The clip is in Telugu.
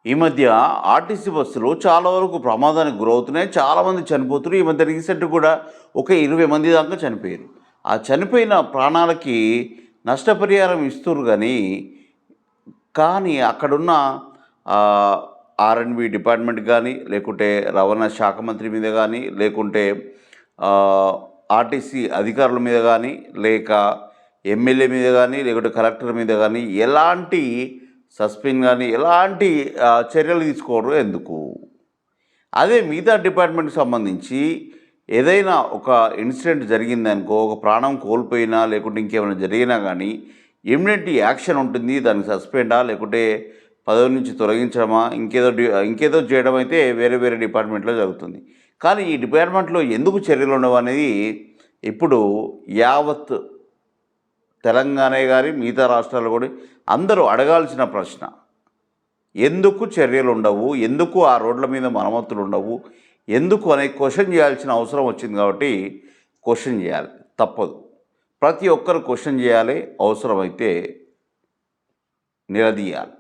ఈ మధ్య ఆర్టీసీ బస్సులు చాలా వరకు ప్రమాదానికి గురవుతున్నాయి. చాలామంది చనిపోతున్నారు. ఈ మధ్య రీసెంట్ కూడా ఒక 20 మంది దాకా చనిపోయారు. ఆ చనిపోయిన ప్రాణాలకి నష్టపరిహారం ఇస్తుర్రు కానీ అక్కడున్న ఆర్ఎండ్బి డిపార్ట్మెంట్ కానీ, లేకుంటే రవాణా శాఖ మంత్రి మీద కానీ, లేకుంటే ఆర్టీసీ అధికారుల మీద కానీ, లేక ఎమ్మెల్యే మీద కానీ, లేకుంటే కలెక్టర్ మీద కానీ ఎలాంటి సస్పెండ్ కానీ ఎలాంటి చర్యలు తీసుకోరు ఎందుకు? అదే మిగతా డిపార్ట్మెంట్‌కి సంబంధించి ఏదైనా ఒక ఇన్సిడెంట్ జరిగిందనుకో, ఒక ప్రాణం కోల్పోయినా లేకుంటే ఇంకేమైనా జరిగినా కానీ ఇమ్మీడియేట్ యాక్షన్ ఉంటుంది. దానికి సస్పెండా లేకుంటే పదవి నుంచి తొలగించడమా ఇంకేదో చేయడం అయితే వేరే వేరే డిపార్ట్మెంట్‌లో జరుగుతుంది. కానీ ఈ డిపార్ట్మెంట్‌లో ఎందుకు చర్యలు ఉండవనేది ఇప్పుడు యావత్ తెలంగాణే గాని మిగతా రాష్ట్రాలు కూడా అందరూ అడగాల్సిన ప్రశ్న. ఎందుకు చర్యలు ఉండవు? ఎందుకు ఆ రోడ్ల మీద మరమ్మతులు ఉండవు? ఎందుకు అనే క్వశ్చన్ చేయాల్సిన అవసరం వచ్చింది కాబట్టి క్వశ్చన్ చేయాలి. తప్పదు. ప్రతి ఒక్కరు క్వశ్చన్ చేయాలి. అవసరమైతే నిలదీయాలి.